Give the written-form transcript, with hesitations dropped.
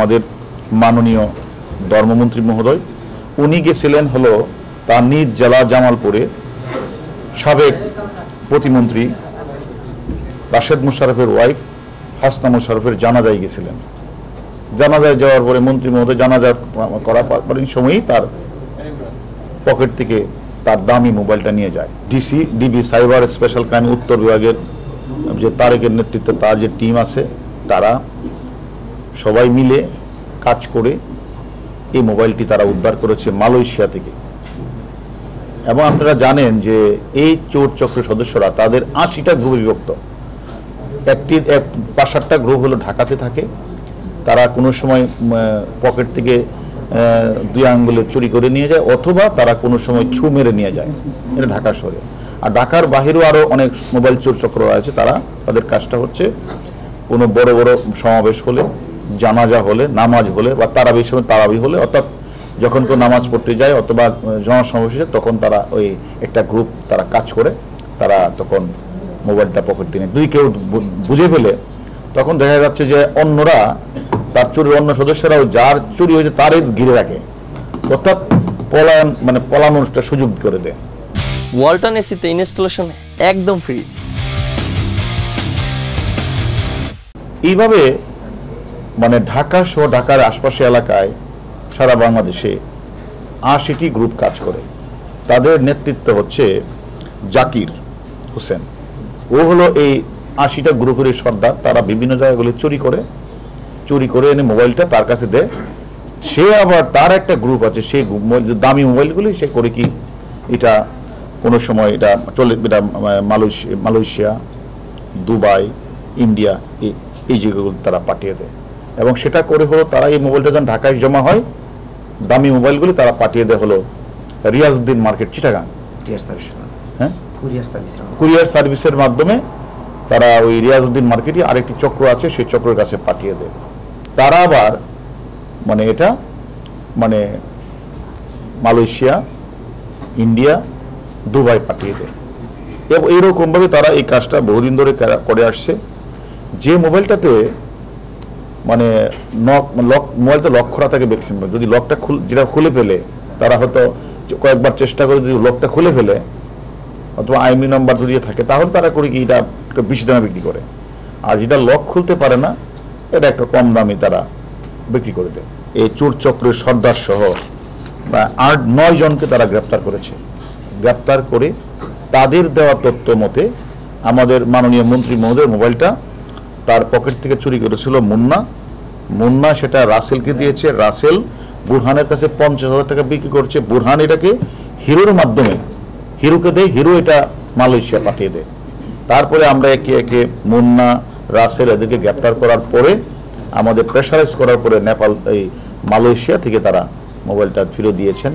আমাদের মাননীয় ধর্মমন্ত্রী মহোদয়, উনি গেছিলেন হলো তার নিজ জেলা জামালপুরে সাবেক প্রতিমন্ত্রী রাশেদ মোশাররফের ওয়াইফ হাসনা মোশাররফের জানাজায় গেছিলেন। জানাজায় যাওয়ার পরে মন্ত্রী মহোদয় জানাজা করার সময়ই তার পকেট থেকে তার দামি মোবাইলটা নিয়ে যায়। ডিবি সাইবার স্পেশাল ক্রাইম উত্তর বিভাগের যে তারেকের নেতৃত্বে তার যে টিম আছে, তারা সবাই মিলে কাজ করে এই মোবাইলটি তারা উদ্ধার করেছে মালয়েশিয়া থেকে। এবং আপনারা জানেন যে এই চোর চক্রের সদস্যরা তাদের ৮০টা গ্রুপে বিভক্ত। ৫-৭টা গ্রুপ হলো ঢাকাতে থাকে, তারা কোনো সময় পকেট থেকে 2 আঙ্গুলে চুরি করে নিয়ে যায়, অথবা তারা কোনো সময় ছু মেরে নিয়ে যায়, এটা ঢাকা শহরে। আর ঢাকার বাহিরেও আরও অনেক মোবাইল চোর চক্র আছে, তাদের কাজটা হচ্ছে কোনো বড় বড় সমাবেশ হলে, জানাজা হলে, নামাজ হলে বা তারাবির সময় তারাবি হলে, অর্থাৎ যখন কেউ নামাজ পড়তে যায় অথবা জনসমাবেশে, তখন তারা ওই একটা গ্রুপ তারা কাজ করে, তারা তখন মোবাইলটা পকেট দিয়ে যদি কেউ বুঝে ফেলে, তখন দেখা যাচ্ছে যে অন্যরা তার চুরির অন্য সদস্যরাও যার চুরি হয়েছে তারই ঘিরে রাখে, অর্থাৎ পলানোর সুযোগ করে দেয়। ওয়ালটন এসিতে ইনস্টলেশন একদম ফ্রি। এইভাবে ঢাকা সহ ঢাকার আশপাশের এলাকায় সারা বাংলাদেশে ৮০টি গ্রুপ কাজ করে। তাদের নেতৃত্ব হচ্ছে জাকির হোসেন। ও হলো এই ৮০টা গ্রুপের সর্দার। তারা বিভিন্ন জায়গাগুলি চুরি করে এনে মোবাইলটা তার কাছে দেয়। সে আবার তার একটা গ্রুপ আছে, সেই দামি মোবাইলগুলি সে করে কি এটা কোনো সময় এটা মালয়েশিয়া, দুবাই, ইন্ডিয়া এই জায়গাগুলো তারা পাঠিয়ে দেয়। এবং সেটা করে হলো তারা এই মোবাইলটা যখন ঢাকায় জমা হয়, দামি মোবাইলগুলি তারা পাঠিয়ে দেয় হলো রিয়াজউদ্দিন মার্কেট, চিটাগাং। হ্যাঁ, কুরিয়ার সার্ভিসের মাধ্যমে তারা ওই রিয়াজউদ্দিন মার্কেটে আরেকটি চক্র আছে, সেই চক্রের কাছে পাঠিয়ে দেয়। তারা আবার এটা মালয়েশিয়া, ইন্ডিয়া, দুবাই পাঠিয়ে দেয়। এবং এইরকমভাবে তারা এই কাজটা বহুদিন ধরে করে আসছে। যে মোবাইলটাতে মোবাইলটা লক করা থাকে ম্যাক্সিমাম, যদি লকটা যেটা খুলে ফেলে, তারা হয়তো কয়েকবার চেষ্টা করে যদি লকটা খুলে ফেলে অথবা আইএমই নাম্বার যদি থাকে, তাহলে তারা করে কি এটা একটা বেশি দামে বিক্রি করে। আর যেটা লক খুলতে পারে না, এটা একটা কম দামে তারা বিক্রি করে দেয়। এই চোর চক্রের সর্দার সহ 8-9 জনকে তারা গ্রেপ্তার করেছে। গ্রেপ্তার করে তাদের দেওয়া তথ্য মতে আমাদের মাননীয় মন্ত্রী মহোদয়ের মোবাইলটা তার পকেট থেকে চুরি করেছিল মুন্না সেটা রাসেলকে দিয়েছে। রাসেল বুরহানের কাছে 50,000 টাকা বিক্রি করছে। বুরহান এটাকে হিরোর মাধ্যমে হিরোকে দেয়, হিরো এটা মালয়েশিয়া পাঠিয়ে দেয়। তারপরে আমরা একে একে মুন্না, রাসেল এদেরকে গ্রেপ্তার করার পরে আমাদের প্রেশারাইজ করার পরে মালয়েশিয়া থেকে তারা মোবাইলটা ফিরে দিয়েছেন।